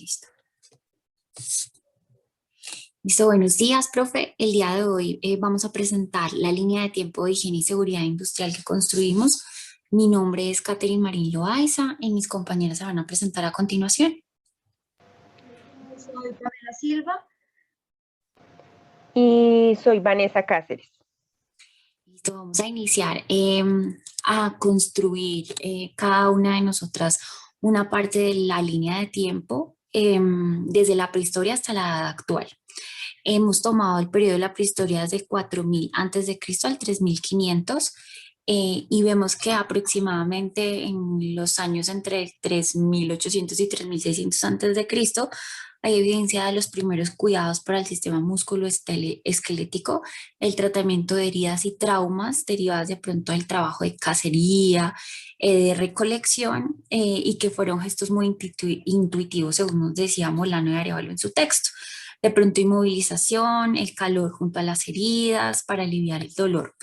Listo. Listo, buenos días, profe. El día de hoy vamos a presentar la línea de tiempo de higiene y seguridad industrial que construimos. Mi nombre es Catherine Marín Loaiza y mis compañeras se van a presentar a continuación. Soy Pamela Silva. Y soy Vanessa Cáceres. Listo, vamos a iniciar a construir cada una de nosotras una parte de la línea de tiempo desde la prehistoria hasta la edad actual. Hemos tomado el periodo de la prehistoria desde 4000 antes de Cristo al 3500 y vemos que aproximadamente en los años entre 3800 y 3600 antes de Cristo hay evidencia de los primeros cuidados para el sistema músculo-esquelético, el tratamiento de heridas y traumas derivadas de pronto del trabajo de cacería, de recolección y que fueron gestos muy intuitivos, según nos decía Molano y Arévalo en su texto. De pronto inmovilización, el calor junto a las heridas para aliviar el dolor.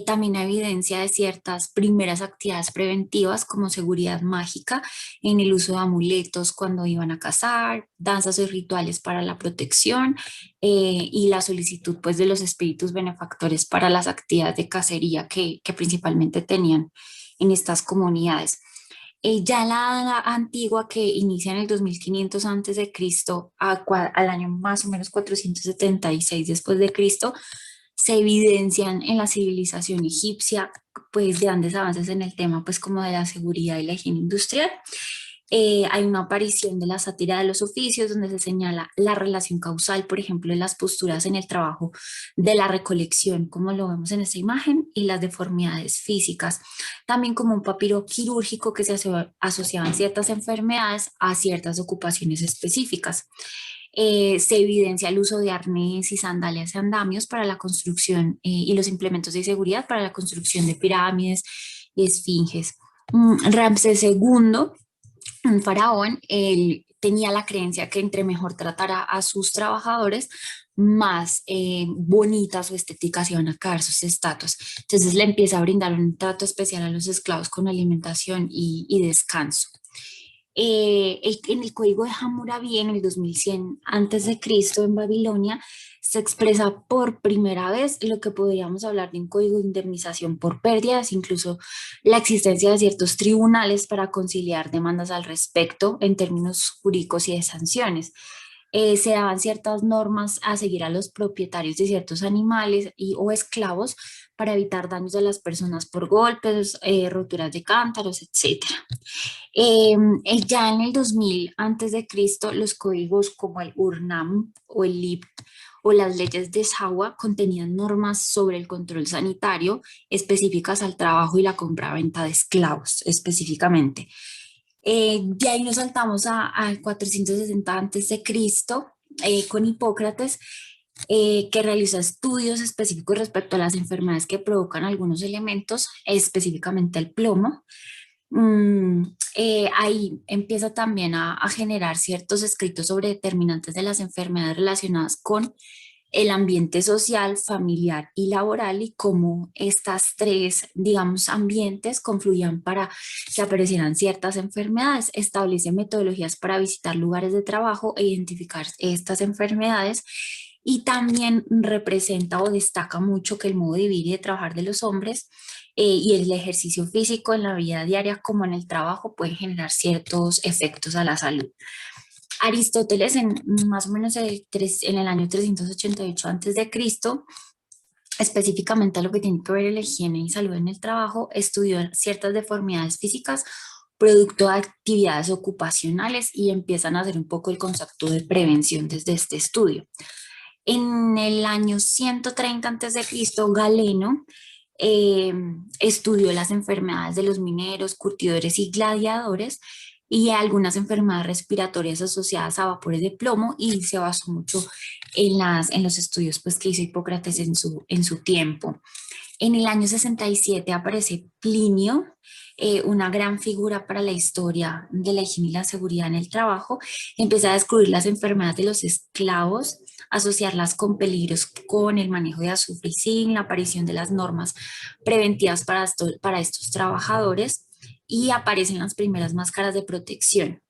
También evidencia de ciertas primeras actividades preventivas como seguridad mágica en el uso de amuletos cuando iban a cazar, danzas y rituales para la protección y la solicitud pues, de los espíritus benefactores para las actividades de cacería que principalmente tenían en estas comunidades. Ya la edad antigua que inicia en el 2500 antes de Cristo al año más o menos 476 después de Cristo, se evidencian en la civilización egipcia pues grandes avances en el tema pues como de la seguridad y la higiene industrial. Hay una aparición de la sátira de los oficios donde se señala la relación causal, por ejemplo, en las posturas en el trabajo de la recolección, como lo vemos en esta imagen, y las deformidades físicas. También como un papiro quirúrgico que se asociaban ciertas enfermedades a ciertas ocupaciones específicas. Se evidencia el uso de arnés y sandalias y andamios para la construcción y los implementos de seguridad para la construcción de pirámides y esfinges. Ramsés II, un faraón, él tenía la creencia que entre mejor tratara a sus trabajadores, más bonitas o estéticas iban a quedar sus estatuas. Entonces le empieza a brindar un trato especial a los esclavos con alimentación y descanso. En el código de Hammurabi en el 2100 antes de Cristo en Babilonia se expresa por primera vez lo que podríamos hablar de un código de indemnización por pérdidas, incluso la existencia de ciertos tribunales para conciliar demandas al respecto en términos jurídicos y de sanciones. Se daban ciertas normas a seguir a los propietarios de ciertos animales o esclavos para evitar daños a las personas por golpes, roturas de cántaros, etcétera. Ya en el 2000 antes de Cristo, los códigos como el Urnam o el Lib o las leyes de Shawa contenían normas sobre el control sanitario específicas al trabajo y la compra-venta de esclavos específicamente. De ahí nos saltamos a 460 antes de Cristo con Hipócrates, que realiza estudios específicos respecto a las enfermedades que provocan algunos elementos, específicamente el plomo. Ahí empieza también a generar ciertos escritos sobre determinantes de las enfermedades relacionadas con el ambiente social, familiar y laboral y cómo estas tres, digamos, ambientes confluían para que aparecieran ciertas enfermedades. Establece metodologías para visitar lugares de trabajo e identificar estas enfermedades y también representa o destaca mucho que el modo de vivir y de trabajar de los hombres y el ejercicio físico en la vida diaria como en el trabajo pueden generar ciertos efectos a la salud. Aristóteles en más o menos en el año 388 antes de Cristo, específicamente a lo que tiene que ver la higiene y salud en el trabajo, estudió ciertas deformidades físicas producto de actividades ocupacionales y empiezan a hacer un poco el concepto de prevención desde este estudio. En el año 130 antes de Cristo, Galeno estudió las enfermedades de los mineros, curtidores y gladiadores y algunas enfermedades respiratorias asociadas a vapores de plomo y se basó mucho en los estudios pues, que hizo Hipócrates en su tiempo. En el año 67 aparece Plinio, una gran figura para la historia de la higiene y la seguridad en el trabajo. Empieza a descubrir las enfermedades de los esclavos, asociarlas con peligros con el manejo de azufre y zinc, la aparición de las normas preventivas para estos trabajadores y aparecen las primeras máscaras de protección.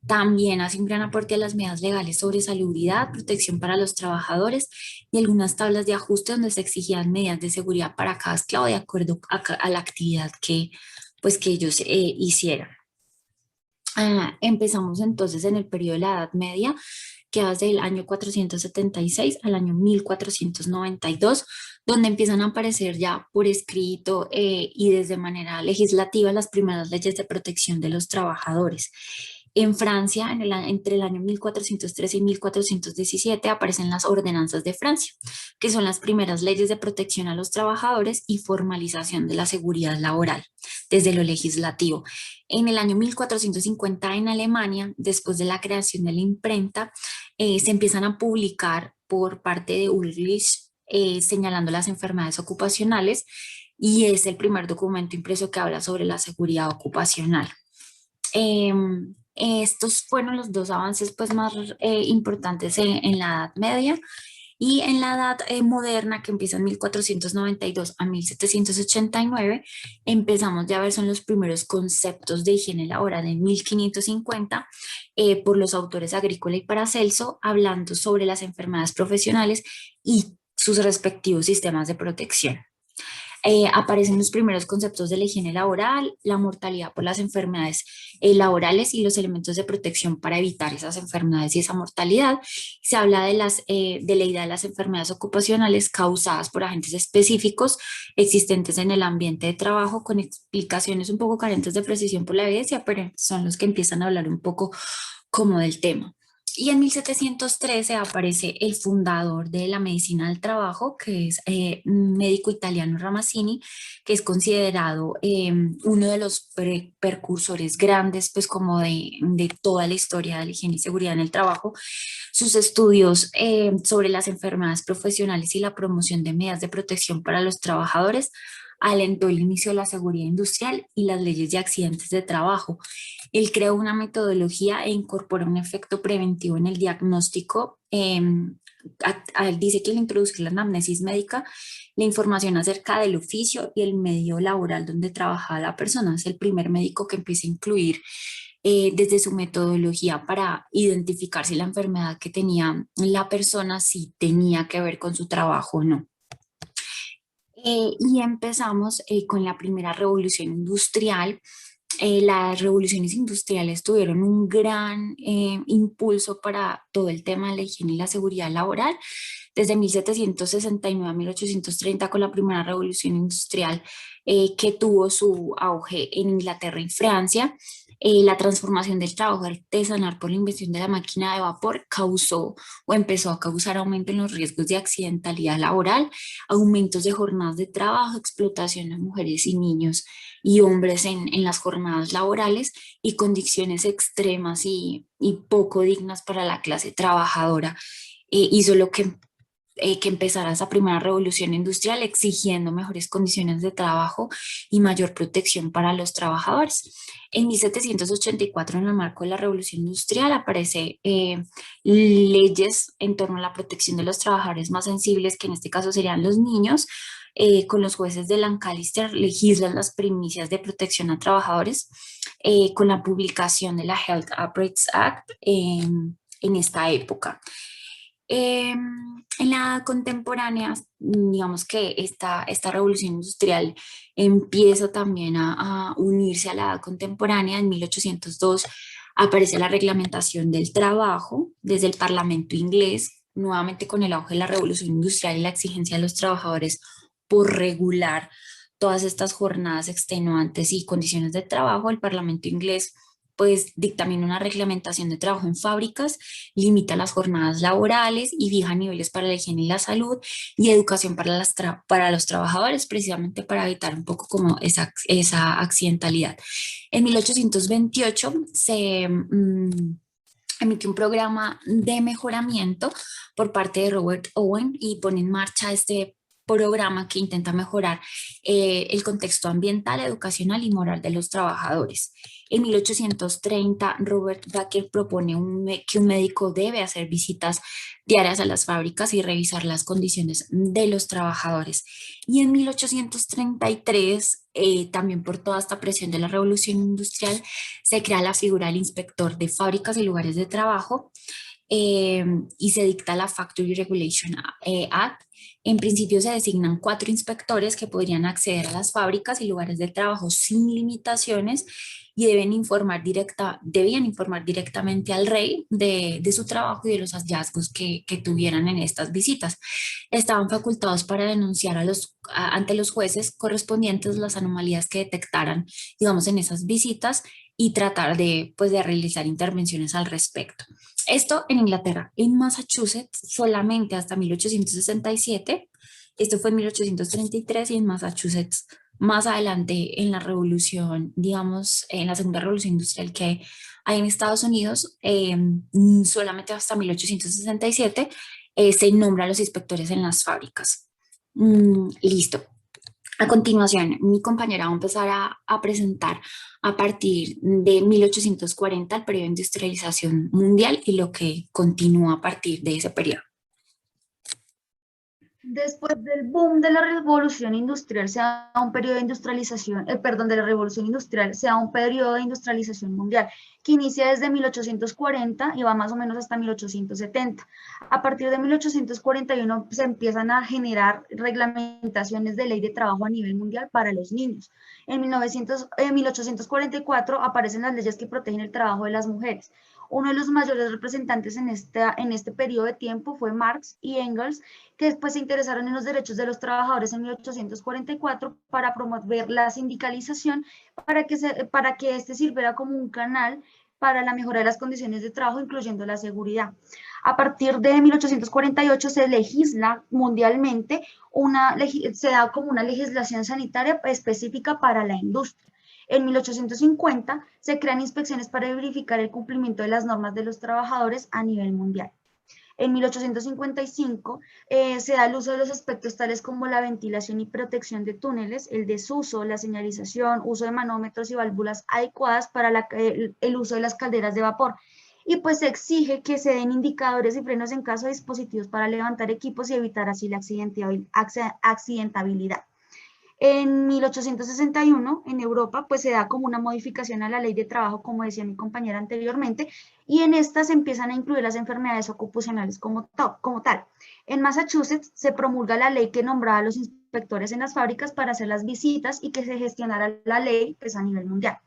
También hace un gran aporte a las medidas legales sobre salubridad, protección para los trabajadores y algunas tablas de ajuste donde se exigían medidas de seguridad para cada esclavo de acuerdo a la actividad que ellos hicieran. Empezamos entonces en el periodo de la Edad Media, que va desde el año 476 al año 1492, donde empiezan a aparecer ya por escrito y desde manera legislativa las primeras leyes de protección de los trabajadores. En Francia, entre el año 1413 y 1417, aparecen las ordenanzas de Francia, que son las primeras leyes de protección a los trabajadores y formalización de la seguridad laboral desde lo legislativo. En el año 1450 en Alemania, después de la creación de la imprenta, se empiezan a publicar por parte de Ulrich señalando las enfermedades ocupacionales y es el primer documento impreso que habla sobre la seguridad ocupacional. Estos fueron los dos avances pues, más importantes en la Edad Media. Y en la edad moderna, que empieza en 1492 a 1789, empezamos ya a ver, son los primeros conceptos de higiene laboral en 1550 por los autores Agrícola y Paracelso, hablando sobre las enfermedades profesionales y sus respectivos sistemas de protección. Aparecen los primeros conceptos de la higiene laboral, la mortalidad por las enfermedades laborales y los elementos de protección para evitar esas enfermedades y esa mortalidad. Se habla de la idea de las enfermedades ocupacionales causadas por agentes específicos existentes en el ambiente de trabajo, con explicaciones un poco carentes de precisión por la evidencia, pero son los que empiezan a hablar un poco como del tema. Y en 1713 aparece el fundador de la medicina del trabajo, que es un médico italiano, Ramazzini, que es considerado uno de los precursores grandes, pues como de toda la historia de la higiene y seguridad en el trabajo. Sus estudios sobre las enfermedades profesionales y la promoción de medidas de protección para los trabajadores alentó el inicio de la seguridad industrial y las leyes de accidentes de trabajo. Él creó una metodología e incorporó un efecto preventivo en el diagnóstico. Dice que al introducir la anamnesis médica, la información acerca del oficio y el medio laboral donde trabajaba la persona. Es el primer médico que empieza a incluir desde su metodología para identificar si la enfermedad que tenía la persona si tenía que ver con su trabajo o no. Y empezamos con la primera revolución industrial. Las revoluciones industriales tuvieron un gran impulso para todo el tema de la higiene y la seguridad laboral. Desde 1769 a 1830 con la primera revolución industrial que tuvo su auge en Inglaterra y Francia. La transformación del trabajo artesanal por la invención de la máquina de vapor causó o empezó a causar aumento en los riesgos de accidentalidad laboral, aumentos de jornadas de trabajo, explotación de mujeres y niños y hombres en las jornadas laborales y condiciones extremas y poco dignas para la clase trabajadora. Hizo lo que empezara esa primera revolución industrial exigiendo mejores condiciones de trabajo y mayor protección para los trabajadores. En 1784, en el marco de la revolución industrial, aparece leyes en torno a la protección de los trabajadores más sensibles, que en este caso serían los niños. Con los jueces de Lancaster legislan las primicias de protección a trabajadores con la publicación de la Health Upgrades Act en esta época. En la contemporánea, digamos que esta revolución industrial empieza también a unirse a la edad contemporánea. En 1802 aparece la reglamentación del trabajo desde el Parlamento inglés, nuevamente con el auge de la revolución industrial y la exigencia de los trabajadores por regular todas estas jornadas extenuantes y condiciones de trabajo. El Parlamento inglés pues dictamina una reglamentación de trabajo en fábricas, limita las jornadas laborales y fija niveles para la higiene y la salud y educación para los trabajadores, precisamente para evitar un poco como esa accidentalidad. En 1828 se emitió un programa de mejoramiento por parte de Robert Owen y pone en marcha este programa que intenta mejorar el contexto ambiental, educacional y moral de los trabajadores. En 1830, Robert Baker propone que un médico debe hacer visitas diarias a las fábricas y revisar las condiciones de los trabajadores. Y en 1833, también por toda esta presión de la revolución industrial, se crea la figura del inspector de fábricas y lugares de trabajo, y se dicta la Factory Regulation Act. En principio se designan 4 inspectores que podrían acceder a las fábricas y lugares de trabajo sin limitaciones y debían informar directamente al rey de su trabajo y de los hallazgos que tuvieran en estas visitas. Estaban facultados para denunciar ante los jueces correspondientes las anomalías que detectaran, digamos, en esas visitas y tratar pues, de realizar intervenciones al respecto. Esto en Inglaterra. En Massachusetts solamente hasta 1867, esto fue en 1833, y en Massachusetts más adelante en la revolución, digamos, en la segunda revolución industrial que hay en Estados Unidos, solamente hasta 1867 se nombran los inspectores en las fábricas. Listo. A continuación, mi compañera va a empezar a presentar a partir de 1840 el periodo de industrialización mundial y lo que continúa a partir de ese periodo. Después del boom de la revolución industrial se da un periodo de industrialización, de la revolución industrial se da un periodo de industrialización mundial que inicia desde 1840 y va más o menos hasta 1870. A partir de 1841 se empiezan a generar reglamentaciones de ley de trabajo a nivel mundial para los niños. En 1844 aparecen las leyes que protegen el trabajo de las mujeres. Uno de los mayores representantes en este periodo de tiempo fue Marx y Engels, que después se interesaron en los derechos de los trabajadores en 1844 para promover la sindicalización, para que este sirviera como un canal para la mejora de las condiciones de trabajo, incluyendo la seguridad. A partir de 1848 se legisla mundialmente, se da como una legislación sanitaria específica para la industria. En 1850 se crean inspecciones para verificar el cumplimiento de las normas de los trabajadores a nivel mundial. En 1855 se da el uso de los aspectos tales como la ventilación y protección de túneles, el desuso, la señalización, uso de manómetros y válvulas adecuadas para el uso de las calderas de vapor. Y pues se exige que se den indicadores y frenos en caso de dispositivos para levantar equipos y evitar así la accidentabilidad. En 1861, en Europa, pues se da como una modificación a la ley de trabajo, como decía mi compañera anteriormente, y en esta se empiezan a incluir las enfermedades ocupacionales como tal. En Massachusetts se promulga la ley que nombraba a los inspectores en las fábricas para hacer las visitas y que se gestionara la ley pues, a nivel mundial.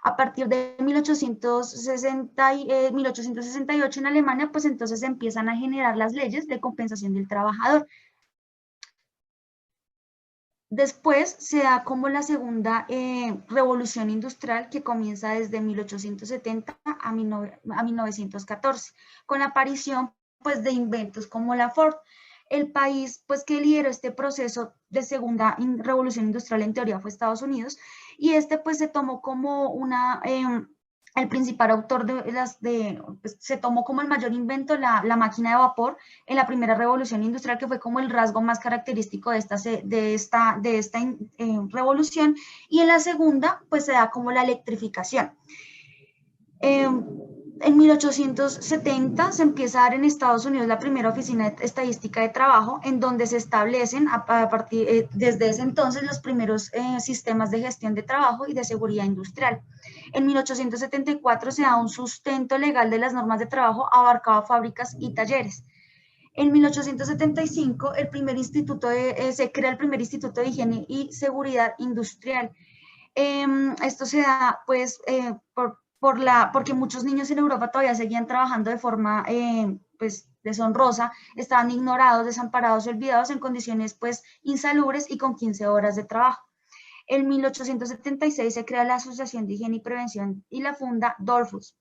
A partir de 1868 en Alemania, pues entonces se empiezan a generar las leyes de compensación del trabajador. Después se da como la segunda revolución industrial que comienza desde 1870 a 1914, con la aparición pues, de inventos como la Ford. El país pues, que lideró este proceso de segunda revolución industrial en teoría fue Estados Unidos, y pues se tomó como el principal autor pues, se tomó como el mayor invento la máquina de vapor en la primera revolución industrial, que fue como el rasgo más característico de esta revolución, y en la segunda pues se da como la electrificación. En 1870 se empieza a dar en Estados Unidos la primera oficina de estadística de trabajo, en donde se establecen desde ese entonces los primeros sistemas de gestión de trabajo y de seguridad industrial. En 1874 se da un sustento legal de las normas de trabajo abarcado fábricas y talleres. En 1875 se crea el primer Instituto de Higiene y Seguridad Industrial. Esto se da pues porque muchos niños en Europa todavía seguían trabajando de forma pues, deshonrosa, estaban ignorados, desamparados y olvidados en condiciones pues, insalubres y con 15 horas de trabajo. En 1876 se crea la Asociación de Higiene y Prevención y la funda Dollfuss.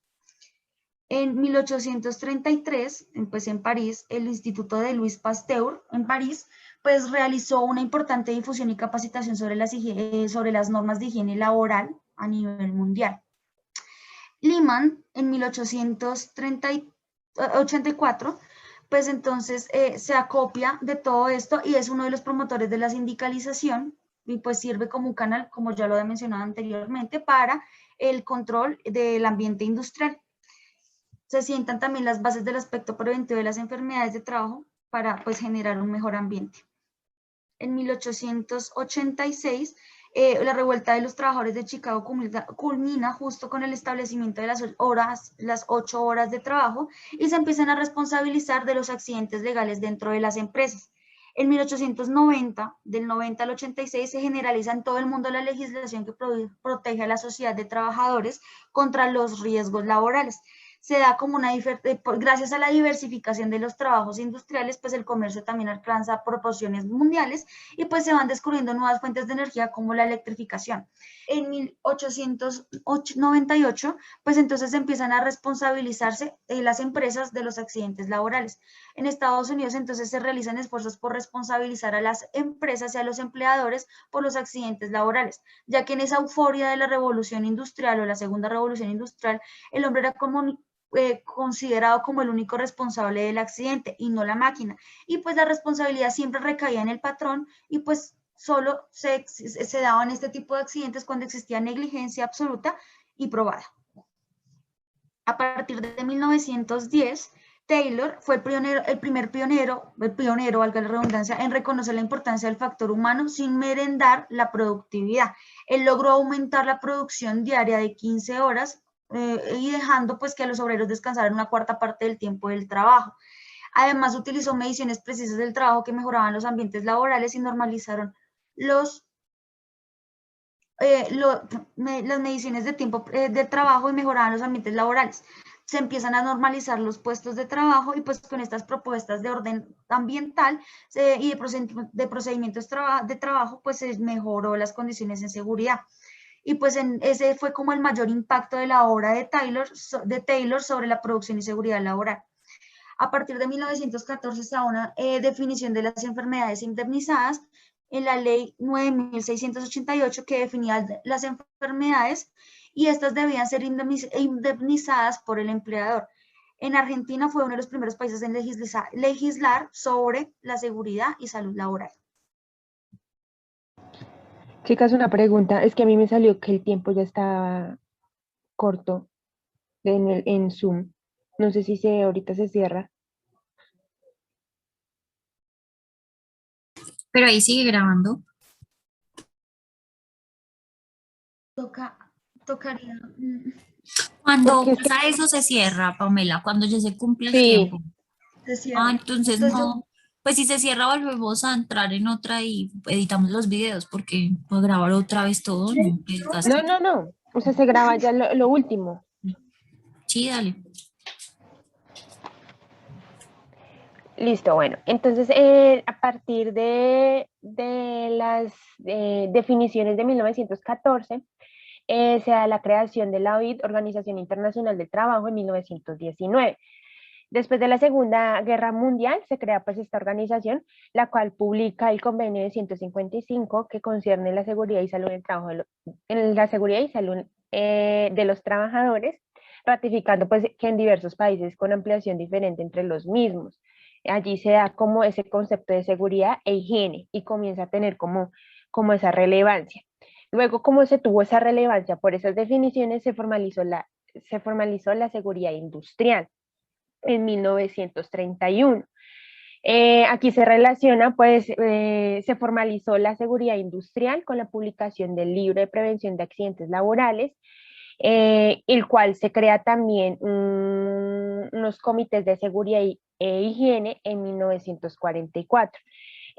En 1833, pues en París, el Instituto de Louis Pasteur en París, pues realizó una importante difusión y capacitación sobre las normas de higiene laboral a nivel mundial. Lehman, en 1884, pues entonces se acopia de todo esto y es uno de los promotores de la sindicalización y pues sirve como un canal, como ya lo había mencionado anteriormente, para el control del ambiente industrial. Se sientan también las bases del aspecto preventivo de las enfermedades de trabajo para pues generar un mejor ambiente. En 1886, la revuelta de los trabajadores de Chicago culmina justo con el establecimiento de las 8 horas de trabajo y se empiezan a responsabilizar de los accidentes legales dentro de las empresas. En 1890, del 90 al 86, se generaliza en todo el mundo la legislación que protege a la sociedad de trabajadores contra los riesgos laborales. Se da como gracias a la diversificación de los trabajos industriales, pues el comercio también alcanza proporciones mundiales y pues se van descubriendo nuevas fuentes de energía como la electrificación. En 1898, pues entonces empiezan a responsabilizarse las empresas de los accidentes laborales. En Estados Unidos entonces se realizan esfuerzos por responsabilizar a las empresas y a los empleadores por los accidentes laborales, ya que en esa euforia de la revolución industrial o la segunda revolución industrial, el hombre era considerado como el único responsable del accidente y no la máquina. Y pues la responsabilidad siempre recaía en el patrón y pues solo se daban este tipo de accidentes cuando existía negligencia absoluta y probada. A partir de 1910, Taylor fue el pionero, valga la redundancia, en reconocer la importancia del factor humano sin merendar la productividad. Él logró aumentar la producción diaria de 15 horas y dejando pues que a los obreros descansaran una cuarta parte del tiempo del trabajo. Además, utilizó mediciones precisas del trabajo que mejoraban los ambientes laborales y normalizaron las mediciones de tiempo de trabajo y mejoraban los ambientes laborales. Se empiezan a normalizar los puestos de trabajo y pues con estas propuestas de orden ambiental y de procedimientos de trabajo, pues se mejoró las condiciones de seguridad. Y pues ese fue como el mayor impacto de la obra de Taylor sobre la producción y seguridad laboral. A partir de 1914 está una definición de las enfermedades indemnizadas en la ley 9.688 que definía las enfermedades y estas debían ser indemnizadas por el empleador. En Argentina fue uno de los primeros países en legislar sobre la seguridad y salud laboral. Chicas, una pregunta. Es que a mí me salió que el tiempo ya estaba corto en Zoom. No sé si ahorita se cierra. Pero ahí sigue grabando. Tocaría. Cuando Porque es que- pasa eso se cierra, Pamela, cuando ya se cumple el Sí, tiempo. Entonces Entonces, no. Pues si se cierra volvemos a entrar en otra y editamos los videos porque para grabar otra vez todo, no, qué desgaste. no. O sea, se graba ya lo último. Sí, dale. Listo, bueno. Entonces, a partir de las definiciones de 1914, se da la creación de la OIT, Organización Internacional del Trabajo, en 1919. Después de la Segunda Guerra Mundial se crea pues esta organización, la cual publica el convenio de 155 que concierne la seguridad y salud del trabajo, en la seguridad y salud de los trabajadores, ratificando pues que en diversos países con ampliación diferente entre los mismos. Allí se da como ese concepto de seguridad e higiene y comienza a tener como esa relevancia. Luego, como se tuvo esa relevancia por esas definiciones, se formalizó la seguridad industrial en 1931. Aquí se relaciona, pues, se formalizó la seguridad industrial con la publicación del libro de prevención de accidentes laborales, el cual se crea también unos comités de seguridad e higiene en 1944.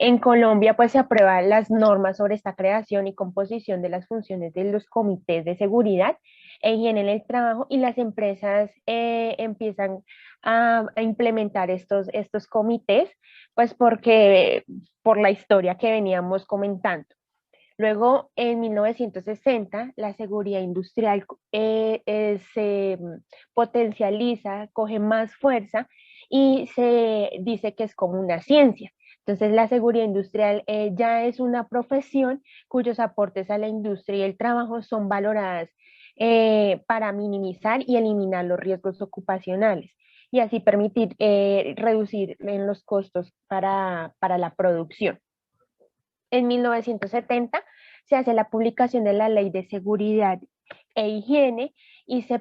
En Colombia, pues se aprueban las normas sobre esta creación y composición de las funciones de los comités de seguridad e higiene en el trabajo y las empresas empiezan a implementar estos comités, pues porque por la historia que veníamos comentando. Luego, en 1960, la seguridad industrial se potencializa, coge más fuerza y se dice que es como una ciencia. Entonces, la seguridad industrial ya es una profesión cuyos aportes a la industria y el trabajo son valoradas para minimizar y eliminar los riesgos ocupacionales. y así permitir reducir en los costos para la producción. En 1970 se hace la publicación de la Ley de Seguridad e Higiene y se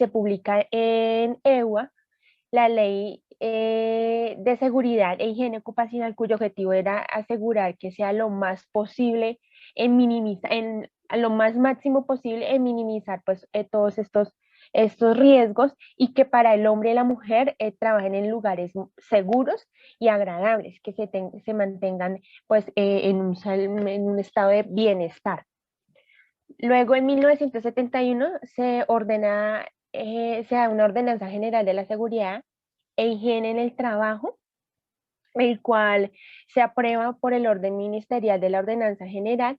publica en EWA la Ley de Seguridad e Higiene Ocupacional, cuyo objetivo era asegurar que sea lo más posible en minimizar, a lo más máximo posible en minimizar pues, todos estos riesgos, y que para el hombre y la mujer trabajen en lugares seguros y agradables, que se mantengan pues, en un estado de bienestar. Luego, en 1971, se da una ordenanza general de la seguridad e higiene en el trabajo, el cual se aprueba por el orden ministerial de la ordenanza general,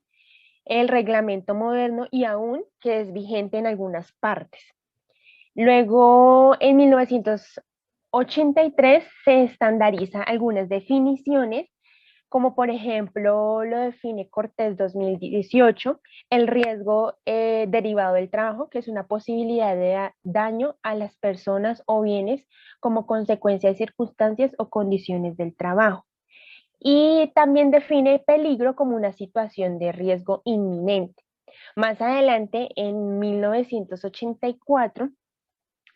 el reglamento moderno y aún que es vigente en algunas partes. Luego, en 1983, se estandariza algunas definiciones, como por ejemplo lo define Cortés 2018, el riesgo derivado del trabajo, que es una posibilidad de daño a las personas o bienes como consecuencia de circunstancias o condiciones del trabajo. Y también define peligro como una situación de riesgo inminente. Más adelante, en 1984,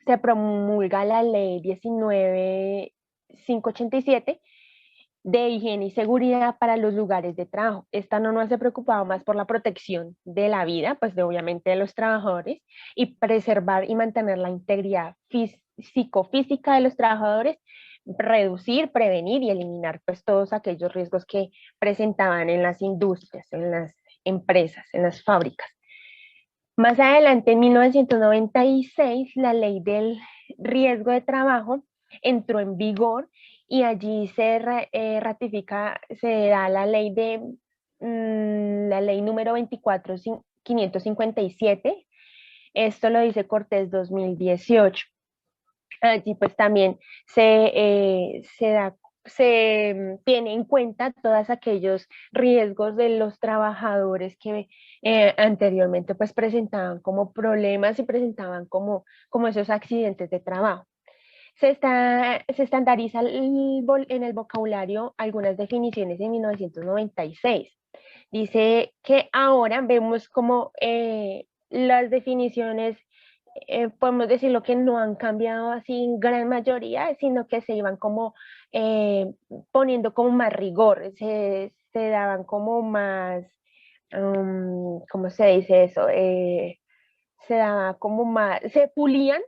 se promulga la ley 19.587 de higiene y seguridad para los lugares de trabajo. Esta norma se preocupaba más por la protección de la vida, pues obviamente de los trabajadores, y preservar y mantener la integridad psicofísica de los trabajadores, reducir, prevenir y eliminar pues todos aquellos riesgos que presentaban en las industrias, en las empresas, en las fábricas. Más adelante, en 1996, la ley del riesgo de trabajo entró en vigor, y allí se ratifica, se da la ley la ley número 24.557. Esto lo dice Cortés 2018. Allí pues también se tiene en cuenta todos aquellos riesgos de los trabajadores que anteriormente pues presentaban como problemas y presentaban como esos accidentes de trabajo. Se estandariza en el vocabulario algunas definiciones de 1996. Dice que ahora vemos como las definiciones, podemos decirlo que no han cambiado así en gran mayoría, sino que se iban como poniendo como más rigor, se daban como más, ¿cómo se dice eso? Se daba como más, se pulían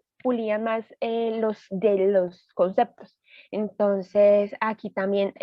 más los conceptos. Entonces, aquí también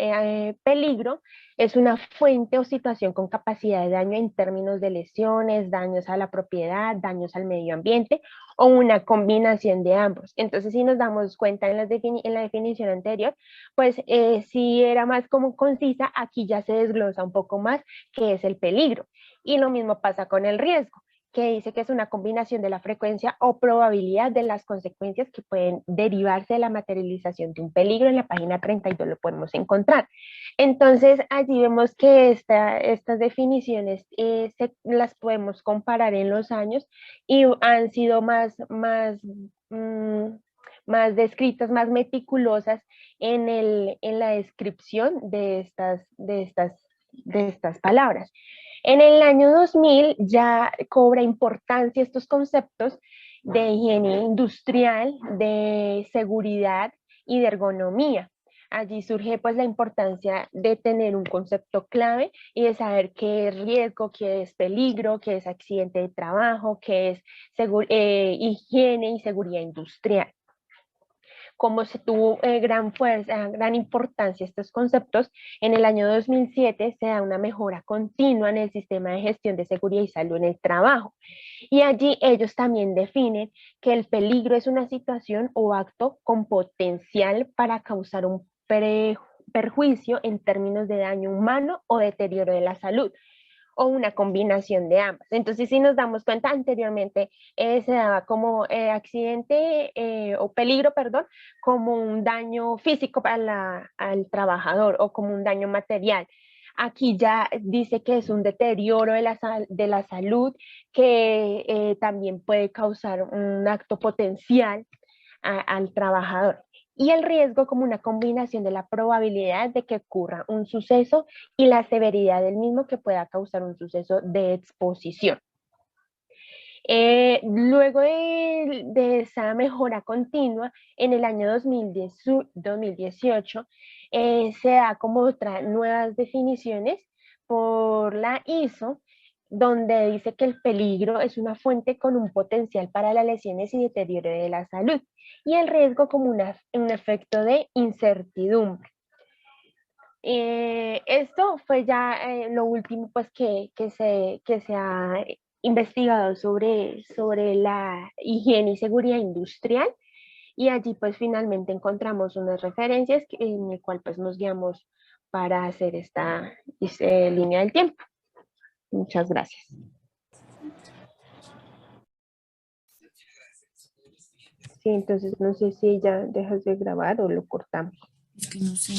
peligro es una fuente o situación con capacidad de daño en términos de lesiones, daños a la propiedad, daños al medio ambiente o una combinación de ambos. Entonces, si nos damos cuenta en la definición anterior, pues si era más como concisa, aquí ya se desglosa un poco más qué es el peligro. Y lo mismo pasa con el riesgo, que dice que es una combinación de la frecuencia o probabilidad de las consecuencias que pueden derivarse de la materialización de un peligro. En la página 32 lo podemos encontrar. Entonces, allí vemos que estas definiciones las podemos comparar en los años y han sido más descritas, más meticulosas en la descripción de estas palabras. En el año 2000 ya cobra importancia estos conceptos de higiene industrial, de seguridad y de ergonomía. Allí surge pues la importancia de tener un concepto clave y de saber qué es riesgo, qué es peligro, qué es accidente de trabajo, qué es higiene y seguridad industrial. Como se tuvo gran fuerza, gran importancia estos conceptos, en el año 2007 se da una mejora continua en el sistema de gestión de seguridad y salud en el trabajo. Y allí ellos también definen que el peligro es una situación o acto con potencial para causar un perjuicio en términos de daño humano o deterioro de la salud, o una combinación de ambas. Entonces, si nos damos cuenta, anteriormente se daba como accidente o peligro, perdón, como un daño físico al trabajador o como un daño material. Aquí ya dice que es un deterioro de la salud, que también puede causar un acto potencial al trabajador. y el riesgo como una combinación de la probabilidad de que ocurra un suceso y la severidad del mismo que pueda causar un suceso de exposición. Luego de esa mejora continua, en el año 2018 se da como otras nuevas definiciones por la ISO, donde dice que el peligro es una fuente con un potencial para las lesiones y deterioro de la salud, y el riesgo como un efecto de incertidumbre. Esto fue ya lo último pues, que se ha investigado sobre la higiene y seguridad industrial, y allí pues finalmente encontramos unas referencias en el cual pues nos guiamos para hacer esta línea del tiempo. Muchas gracias. Sí, entonces no sé si ya dejas de grabar o lo cortamos. Es que no sé.